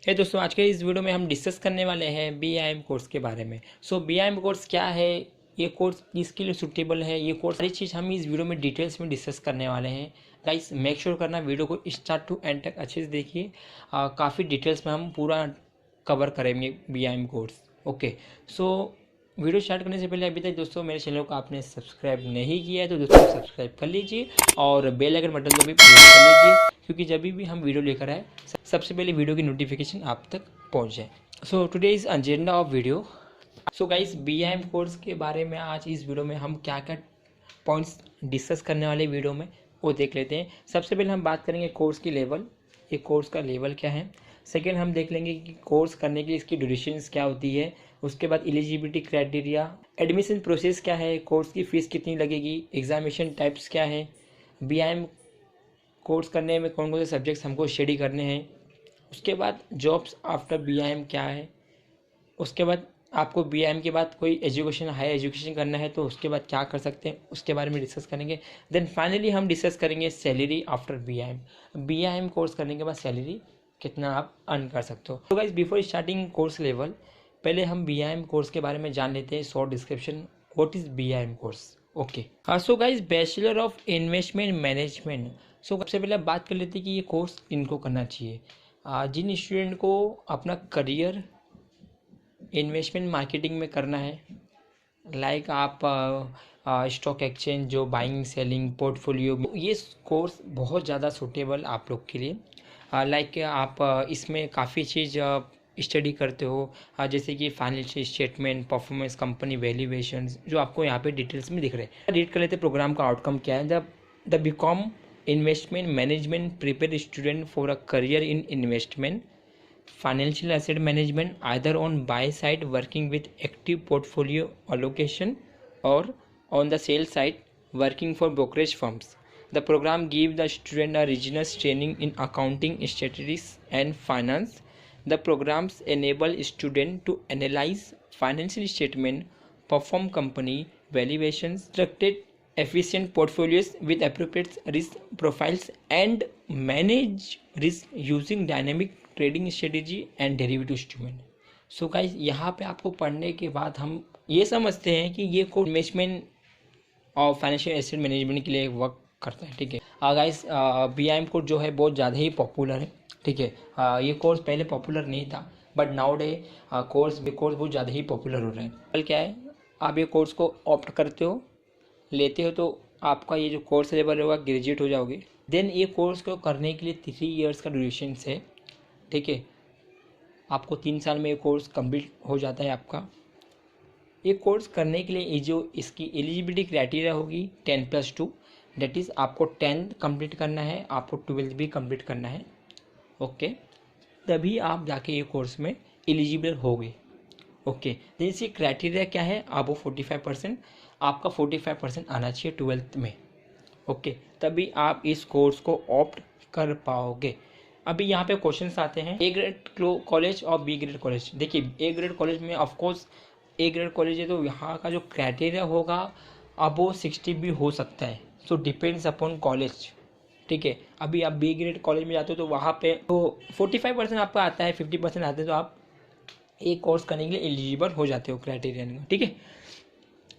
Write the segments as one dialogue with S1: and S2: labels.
S1: दोस्तों, आज के इस वीडियो में हम डिस्कस करने वाले हैं BIM कोर्स के बारे में। BIM कोर्स क्या है, ये कोर्स किसके लिए सूटेबल है, ये कोर्स सारी चीज़ हम इस वीडियो में डिटेल्स में डिस्कस करने वाले हैं। गाइस, मेक श्योर करना वीडियो को स्टार्ट टू एंड तक अच्छे से देखिए। काफ़ी डिटेल्स में हम पूरा कवर करेंगे BIM course. Okay, so video start करने से पहले अभी तक दोस्तों मेरे चैनल को आपने सब्सक्राइब नहीं किया है तो दोस्तों सब्सक्राइब कर लीजिए और बेल आइकन बटन को भी प्रेस कर लीजिए, क्योंकि जब भी हम वीडियो लेकर आए सबसे पहले वीडियो की नोटिफिकेशन आप तक पहुंच जाए। So today is agenda of video. So guys, BIM course के बारे में आज इस वीडियो में हम क्या क्या पॉइंट्स डिस्कस करने वाले वीडियो में वो देख लेते हैं। सबसे पहले हम बात करेंगे कोर्स की लेवल, ये कोर्स का लेवल क्या है। सेकेंड, हम देख लेंगे कि कोर्स करने के लिए इसकी ड्यूरेशंस क्या होती है। उसके बाद एलिजिबिलिटी क्राइटेरिया, एडमिशन प्रोसेस क्या है, कोर्स की फ़ीस कितनी लगेगी, एग्जामिनेशन टाइप्स क्या है, BIM कोर्स करने में कौन कौन से सब्जेक्ट्स हमको स्टडी करने हैं। उसके बाद जॉब्स आफ्टर BIM क्या है। उसके बाद आपको BIM के बाद कोई एजुकेशन, हाई एजुकेशन करना है तो उसके बाद क्या कर सकते हैं, उसके बारे में डिस्कस करेंगे। देन फाइनली हम डिस्कस करेंगे सैलरी आफ्टर BIM कोर्स करने के बाद सैलरी कितना आप अर्न कर सकते हो। तो guys, before starting course level, पहले हम BIM कोर्स के बारे में जान लेते हैं। Short description, what is BIM course. Okay, so guys, bachelor of investment management. सबसे पहले बात कर लेते हैं कि ये कोर्स इनको करना चाहिए। जिन स्टूडेंट को अपना करियर इन्वेस्टमेंट मार्केटिंग में करना है, लाइक आप स्टॉक एक्सचेंज, जो बाइंग सेलिंग पोर्टफोलियो, ये कोर्स बहुत ज़्यादा सूटेबल आप लोग के लिए। लाइक आप इसमें काफ़ी चीज़ स्टडी करते हो, जैसे कि financial statement, performance, company valuation, जो आपको यहाँ पे डिटेल्स में दिख रहे हैं। रीड कर लेते प्रोग्राम का आउटकम क्या है। The BCom investment management prepare student for a career in investment financial asset management, either on buy side working with active portfolio allocation or on the sell side working for brokerage firms. The program gives the student a rigorous training in accounting, statistics and finance. The programs enable students to analyze financial statement, perform company valuations, construct efficient portfolios with appropriate risk profiles, and manage risk using dynamic trading strategy and derivative instrument. So guys, यहाँ पे आपको पढ़ने के बाद हम ये समझते हैं कि ये कोर्स इन्वेस्टमेंट और फाइनेंशियल एसेट मैनेजमेंट के लिए वर्क करता है। ठीक है गाइस, BIM कोर्स जो है बहुत ज़्यादा ही पॉपुलर है। ठीक है, ये कोर्स पहले पॉपुलर नहीं था, बट नाउ डे कोर्स बहुत ज़्यादा ही पॉपुलर हो रहे हैं। कल क्या है, आप ये कोर्स को ऑप्ट करते हो, लेते हो, तो आपका ये जो कोर्स लेवल होगा ग्रेजुएट हो जाओगे। देन ये कोर्स को करने के लिए 3 ईयर्स का ड्यूरेशन है। ठीक है, आपको 3 साल में ये कोर्स कंप्लीट हो जाता है आपका। ये कोर्स करने के लिए ये जो इसकी एलिजिबिलिटी क्राइटेरिया होगी 10+2, डेट इज़ आपको 10th कंप्लीट करना है, आपको 12th भी कंप्लीट करना है। ओके, तभी आप जाके ये कोर्स में एलिजिबल होगे। ओके, तो इसकी क्राइटेरिया क्या है, आपको 45%, आपका 45% आना चाहिए 12th में। ओके, तभी आप इस कोर्स को ऑप्ट कर पाओगे। अभी यहाँ पे क्वेश्चंस आते हैं, A ग्रेड कॉलेज और B ग्रेड कॉलेज। देखिए, A ग्रेड कॉलेज में ऑफकोर्स A ग्रेड कॉलेज है तो यहाँ का जो क्राइटेरिया होगा अब वो 60 भी हो सकता है। So depends upon college. ठीक है, अभी आप B ग्रेड कॉलेज में जाते हो तो वहाँ पे तो 45% आपका आता है, 50% आते हैं, तो आप एक कोर्स करने के लिए एलिजिबल हो जाते हो क्राइटेरिया में। ठीक है,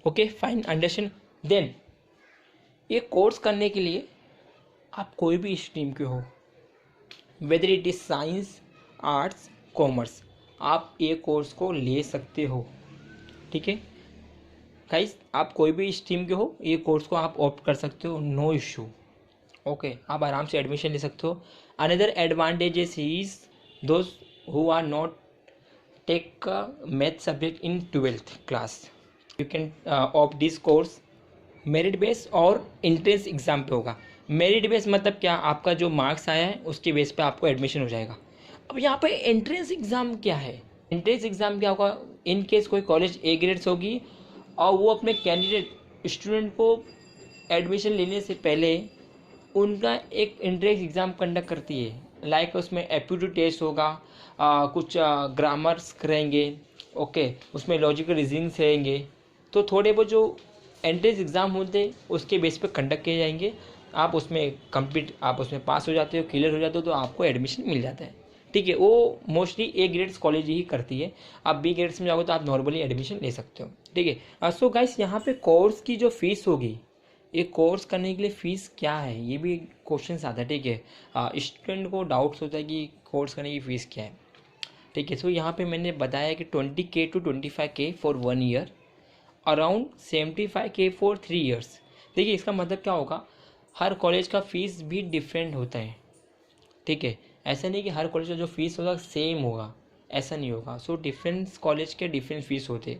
S1: ओके फाइन, अंडरस्टैंड। देन ये कोर्स करने के लिए आप कोई भी स्ट्रीम के हो, whether it is science, arts, commerce, आप ये कोर्स को ले सकते हो। ठीक है गाइस, आप कोई भी स्ट्रीम के हो, ये कोर्स को आप ऑप्ट कर सकते हो, नो इशू। ओके, आप आराम से एडमिशन ले सकते हो। Another advantages is those who are not take math subject in 12th class, you can opt this course. Merit base और एंट्रेंस एग्ज़ाम पे होगा। मेरिट बेस मतलब क्या, आपका जो मार्क्स आया है उसके बेस पे आपको एडमिशन हो जाएगा। अब यहाँ पे एंट्रेंस एग्ज़ाम क्या है, एंट्रेंस एग्ज़ाम क्या होगा, इन केस कोई कॉलेज A ग्रेड्स होगी और वो अपने कैंडिडेट स्टूडेंट को एडमिशन लेने से पहले उनका एक एंट्रेंस एग्ज़ाम कंडक्ट करती है। लाइक उसमें एप्टीट्यूड टेस्ट होगा, कुछ ग्रामर्स करेंगे। ओके, उसमें लॉजिकल रीजनिंग्स रहेंगे, तो थोड़े बहुत जो एंट्रेंस एग्ज़ाम होते हैं उसके बेस पे कंडक्ट किए जाएंगे। आप उसमें पास हो जाते हो, क्लियर हो जाते हो, तो आपको एडमिशन मिल जाता है। ठीक है, वो मोस्टली ए ग्रेड्स कॉलेज ही करती है। आप बी ग्रेड्स में जाओगे तो आप नॉर्मली एडमिशन ले सकते हो। ठीक है, सो गाइस यहाँ पे कोर्स की जो फीस होगी, ये कोर्स करने के लिए फ़ीस क्या है, ये भी क्वेश्चन आता है। ठीक है, स्टूडेंट को डाउट्स होता है कि कोर्स करने की फ़ीस क्या है। ठीक है, सो यहाँ पे मैंने बताया कि 20K to 25K for 1 year, around 75K for 3 years. देखिए इसका मतलब क्या होगा, हर कॉलेज का फ़ीस भी डिफरेंट होता है। ठीक है, ऐसा नहीं कि हर कॉलेज का जो फीस होगा सेम होगा, ऐसा नहीं होगा। सो डिफरेंस कॉलेज के डिफरेंट फीस होते।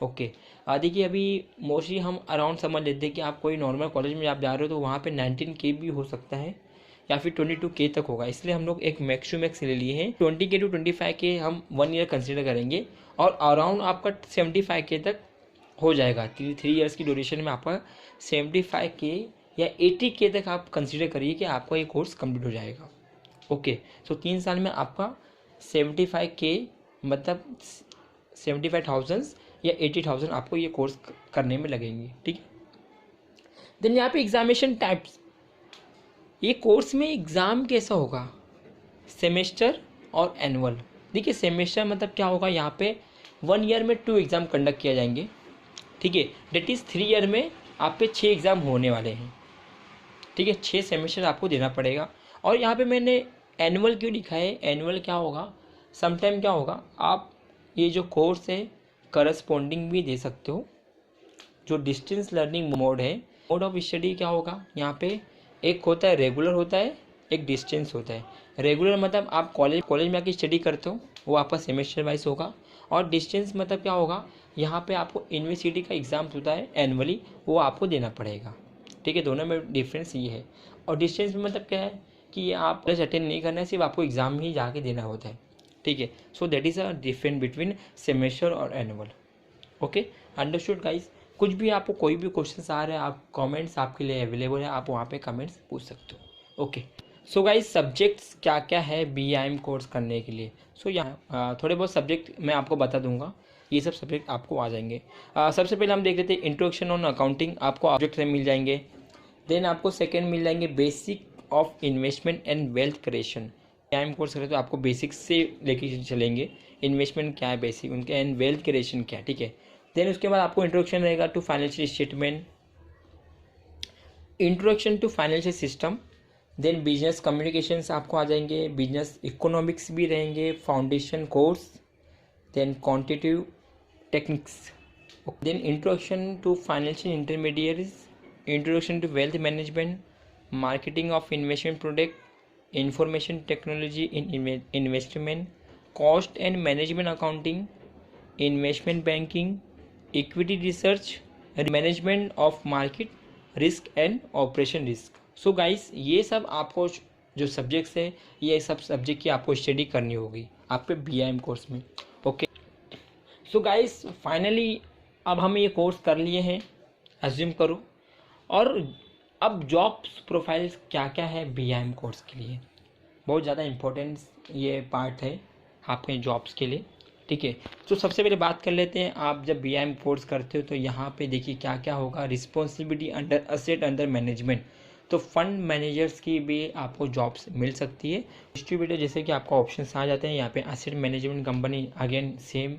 S1: ओके, देखिए अभी मोस्टली हम अराउंड समझ लेते हैं कि आप कोई नॉर्मल कॉलेज में आप जा रहे हो तो वहाँ पे 19K भी हो सकता है या फिर 22K तक होगा, इसलिए हम लोग एक मैक्स टू मैक्स ले लिए हैं। 20K to 25K हम 1 ईयर कंसिडर करेंगे और अराउंड आपका 75K तक हो जाएगा। 3 ईयर्स की ड्यूरेशन में आपका 75K या 80K तक आप कंसिडर करिए कि आपका ये कोर्स कंप्लीट हो जाएगा। ओके, सो 3 साल में आपका 75K मतलब 75,000 या 80,000 आपको ये कोर्स करने में लगेंगे। ठीक है, देन यहाँ पे एग्जामिनेशन टाइप्स, ये कोर्स में एग्ज़ाम कैसा होगा, सेमेस्टर और एनुअल। देखिए सेमेस्टर मतलब क्या होगा, यहाँ पे 1 ईयर में 2 एग्ज़ाम कंडक्ट किया जाएंगे। ठीक है, डेट इज़ 3 ईयर में आप पे 6 एग्ज़ाम होने वाले हैं। ठीक है, 6 सेमेस्टर आपको देना पड़ेगा। और यहाँ पे मैंने एनुअल क्यों लिखा है, एनुअल क्या होगा, समटाइम क्या होगा, आप ये जो कोर्स है करस्पॉन्डिंग भी दे सकते हो। जो डिस्टेंस लर्निंग मोड है, मोड ऑफ स्टडी क्या होगा, यहाँ पे एक होता है रेगुलर होता है, एक डिस्टेंस होता है। रेगुलर मतलब आप कॉलेज में आके स्टडी करते हो, वो आपका सेमेस्टर वाइज होगा। और डिस्टेंस मतलब क्या होगा, यहाँ पे आपको यूनिवर्सिटी का एग्ज़ाम्स होता है एनुअली, वो आपको देना पड़ेगा। ठीक है, दोनों में डिफरेंस ये है। और डिस्टेंस में मतलब क्या है कि ये आप कॉलेज अटेंड नहीं करना है, सिर्फ आपको एग्ज़ाम ही जाके देना होता है। ठीक है, so that is a difference between semester और एनुअल। Okay, understood guys. कुछ भी आपको कोई भी क्वेश्चन आ रहे हैं, आप कमेंट्स आपके लिए अवेलेबल है, आप वहाँ पे कमेंट्स पूछ सकते हो। ओके, सो गाइस सब्जेक्ट्स क्या क्या है BIM कोर्स करने के लिए। सो यहाँ थोड़े बहुत सब्जेक्ट मैं आपको बता दूंगा, ये सब सब्जेक्ट आपको आ जाएंगे। सबसे पहले हम देख लेते हैं इंट्रोडक्शन ऑन अकाउंटिंग, आपको ऑब्जेक्ट से मिल जाएंगे। देन आपको सेकेंड मिल जाएंगे basic of investment and wealth creation. BIM course करें तो आपको बेसिक से लेके चलेंगे, इन्वेस्टमेंट क्या है बेसिक उनके, एंड वेल्थ क्रिएशन क्या है। ठीक है, देन उसके बाद आपको इंट्रोडक्शन रहेगा to financial statement, introduction to financial system. Then business communications आपको आ जाएंगे, बिजनेस इकोनॉमिक्स भी रहेंगे, foundation course, then quantitative techniques, then introduction to financial intermediaries, introduction to wealth management, marketing of investment product, information technology in investment, cost and management accounting, investment banking, equity research, management of market risk and operation risk. So guys ये सब आपको जो subjects है, ये सब subject की आपको study करनी होगी आपके BIM कोर्स में। ओके, सो गाइस फाइनली अब हम ये कोर्स कर लिए हैं, एज्यूम करो। और अब जॉब्स प्रोफाइल्स क्या क्या है BIM कोर्स के लिए, बहुत ज़्यादा इम्पोर्टेंस ये पार्ट है आपके जॉब्स के लिए। ठीक है, तो सबसे पहले बात कर लेते हैं, आप जब BIM कोर्स करते हो तो यहाँ पे देखिए क्या क्या होगा। Responsibility under asset under management, तो फंड मैनेजर्स की भी आपको जॉब्स मिल सकती है। डिस्ट्रीब्यूटर जैसे कि आपको ऑप्शंस आ जाते हैं यहाँ पे, asset management company again same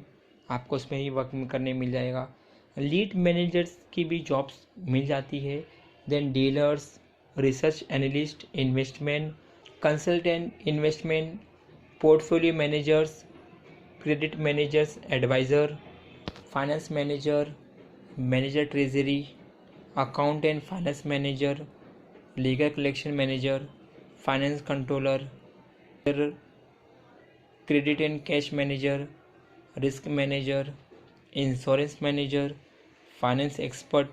S1: आपको उसमें ही वर्क करने मिल जाएगा। लीड मैनेजर्स की भी जॉब्स मिल जाती है। Then dealers, research analyst, investment consultant, investment portfolio managers, credit managers, advisor, finance manager, manager treasury, account and finance manager, legal collection manager, finance controller, credit and cash manager, risk manager, insurance manager, finance expert,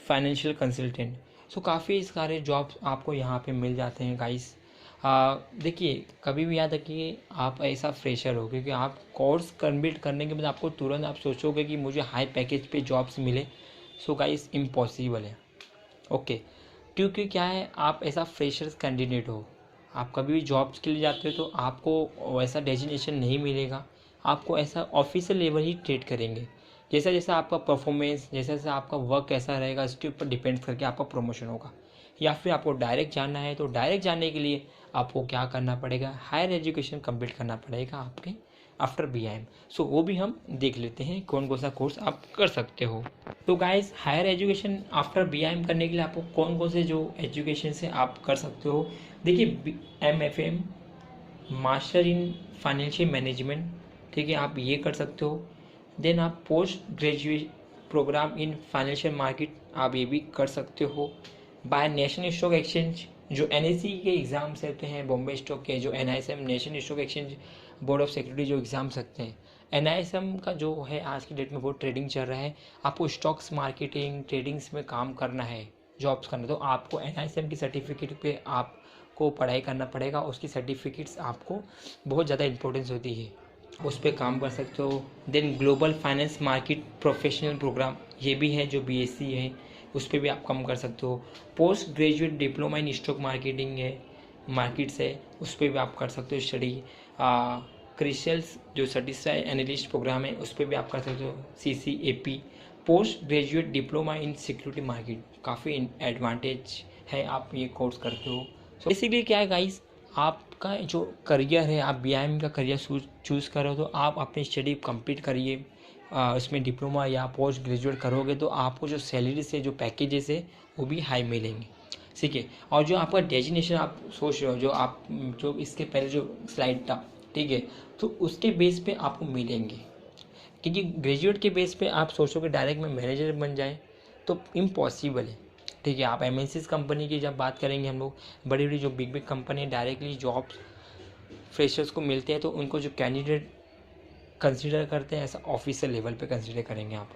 S1: financial consultant. So काफ़ी सारे jobs आपको यहाँ पे मिल जाते हैं guys. देखिए कभी भी याद रखिए, आप ऐसा फ्रेशर हो क्योंकि आप कोर्स कंप्लीट करने के बाद आपको तुरंत आप सोचोगे कि मुझे हाई पैकेज पे जॉब्स मिले। सो गाइस इम्पॉसिबल है। ओके, क्योंकि क्या है, आप ऐसा फ्रेशर्स कैंडिडेट हो, आप कभी भी जॉब्स के लिए जाते हो तो आपको वैसा डेजिग्नेशन नहीं मिलेगा, आपको ऐसा ऑफिशियल लेवल ही ट्रीट करेंगे। जैसा जैसा आपका परफॉर्मेंस, जैसा जैसा आपका वर्क कैसा रहेगा, इसके ऊपर डिपेंड करके आपका प्रमोशन होगा। या फिर आपको डायरेक्ट जाना है तो डायरेक्ट जाने के लिए आपको क्या करना पड़ेगा, हायर एजुकेशन कंप्लीट करना पड़ेगा आपके आफ्टर BIM। सो वो भी हम देख लेते हैं कौन कौन सा कोर्स आप कर सकते हो। तो guys higher education after BIM करने के लिए आपको कौन कौन से जो एजुकेशन से आप कर सकते हो, देखिए MFM master in financial management, ठीक है, आप ये कर सकते हो। देन आप post graduate programme in financial market आप ये भी कर सकते हो। बाय नेशनल स्टॉक एक्सचेंज जो NSE के एग्ज़ाम्स रहते हैं, बॉम्बे स्टॉक के जो NISM national stock exchange board of security जो एग्ज़ाम्स रखते हैं, NISM का जो है आज की डेट में बहुत ट्रेडिंग चल रहा है, आपको स्टॉक्स मार्केटिंग ट्रेडिंग्स में काम करना है, जॉब्स करना, तो आपको NISM की सर्टिफिकेट पे आपको पढ़ाई करना पड़ेगा। उसकी सर्टिफिकेट्स आपको बहुत ज़्यादा इंपॉर्टेंस होती है, उस पर काम कर सकते हो। Then global finance market professional programme ये भी है जो BSc है, उस पर भी आप काम कर सकते हो। Post graduate diploma in stock marketing है, मार्केट्स है, उस पर भी आप कर सकते हो स्टडी। क्रिशल्स जो सर्टिफाइड एनालिस्ट प्रोग्राम है उस पर भी आप कर सकते हो, CCAP। Post graduate diploma in security market काफ़ी एडवांटेज है, आप ये कोर्स करते हो। सो बेसिकली क्या है गाइस, आपका जो करियर है, आप BIM का करियर चूज़ करो तो आप अपनी स्टडी कंप्लीट करिए, उसमें डिप्लोमा या पोस्ट ग्रेजुएट करोगे तो आपको जो सैलरी से जो पैकेजेस है वो भी हाई मिलेंगे, ठीक है। और जो आपका डेजिग्नेशन आप सोच रहे हो, जो इसके पहले जो स्लाइड था, ठीक है, तो उसके बेस पे आपको मिलेंगे, क्योंकि ग्रेजुएट के बेस पे आप सोचोगे डायरेक्ट में मैनेजर बन जाए तो इम्पॉसिबल है, ठीक है। आप MNCs कंपनी की जब बात करेंगे हम लोग, बड़ी बड़ी जो big company directly jobs freshers को मिलते हैं तो उनको जो कैंडिडेट कंसिडर करते हैं ऐसा ऑफिसर लेवल पे कंसिडर करेंगे आप,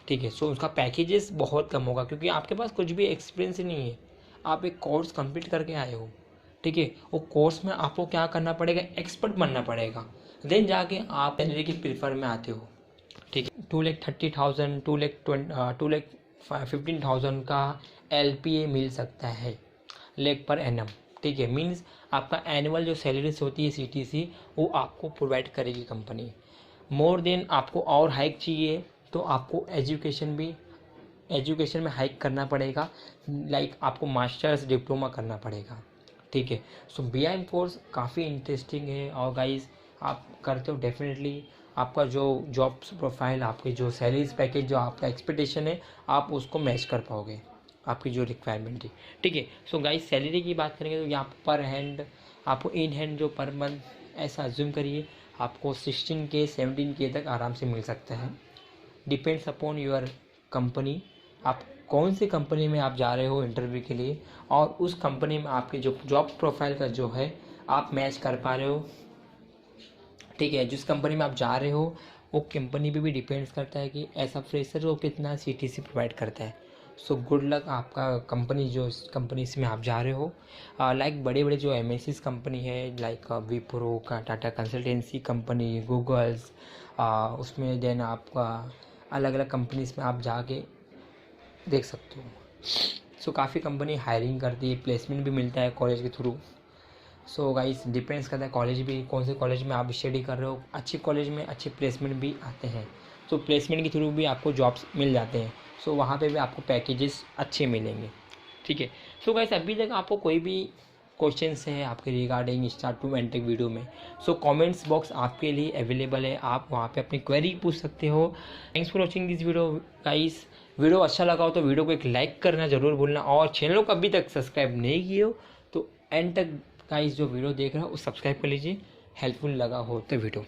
S1: ठीक है। सो उसका पैकेजेस बहुत कम होगा क्योंकि आपके पास कुछ भी एक्सपीरियंस ही नहीं है, आप एक कोर्स कंप्लीट करके आए हो, ठीक है। वो कोर्स में आपको क्या करना पड़ेगा, एक्सपर्ट बनना पड़ेगा, देन जाके आप सैलरी की प्रीफर में आते हो, ठीक है। 2,30,000 2,15,000 का LPA मिल सकता है, लेग पर एनम, ठीक है। मीन्स आपका एनुअल जो सैलरीज होती है CTC वो आपको प्रोवाइड करेगी कंपनी। मोर देन आपको और हाइक चाहिए तो आपको एजुकेशन में हाइक करना पड़ेगा, लाइक आपको मास्टर्स डिप्लोमा करना पड़ेगा, ठीक है। सो BIM कोर्स काफ़ी इंटरेस्टिंग है और गाइस आप करते हो डेफिनेटली आपका जो जॉब्स प्रोफाइल, आपके जो सैलरीज पैकेज, जो आपका एक्सपेक्टेशन है आप उसको मैच कर पाओगे, आपकी जो रिक्वायरमेंट है, ठीक है। सो गाइस सैलरी की बात करेंगे तो यहाँ पर हैंड आपको इन हैंड जो पर मंथ ऐसा अज्यूम करिए आपको 16K 17K तक आराम से मिल सकता है, डिपेंड्स अपॉन योर कंपनी, आप कौन सी कंपनी में आप जा रहे हो इंटरव्यू के लिए और उस कंपनी में आपके जो जॉब प्रोफाइल का जो है आप मैच कर पा रहे हो, ठीक है। जिस कंपनी में आप जा रहे हो वो कंपनी पे भी डिपेंड्स करता है कि ऐसा फ्रेशर वो कितना CTC प्रोवाइड करता है। सो गुड लक, आपका कंपनी जो कंपनी में आप जा रहे हो, लाइक बड़े बड़े जो MNCs कंपनी है लाइक विप्रो का, टाटा कंसल्टेंसी कंपनी, गूगल्स, उसमें देन आपका अलग अलग कंपनीज में आप जाके देख सकते हो। सो काफ़ी कंपनी हायरिंग करती है, प्लेसमेंट भी मिलता है कॉलेज के थ्रू। सो गाइस डिपेंड्स करता है कॉलेज भी, कौन से कॉलेज में आप स्टडी कर रहे हो, अच्छे कॉलेज में अच्छे प्लेसमेंट भी आते हैं, तो प्लेसमेंट के थ्रू भी आपको जॉब्स मिल जाते हैं, सो वहाँ पे भी आपको पैकेजेस अच्छे मिलेंगे, ठीक है। सो गाइस अभी तक आपको कोई भी क्वेश्चंस हैं आपके regarding start to end tech video में, सो कमेंट्स बॉक्स आपके लिए अवेलेबल है, आप वहाँ पे अपनी क्वेरी पूछ सकते हो। Thanks for watching this video guys. Video अच्छा लगा हो तो वीडियो को एक लाइक करना ज़रूर भूलना, और चैनल को अभी तक सब्सक्राइब नहीं किए हो तो एंड तक गाइस जो वीडियो देख रहे हो वो सब्सक्राइब कर लीजिए, हेल्पफुल लगा हो तो वीडियो।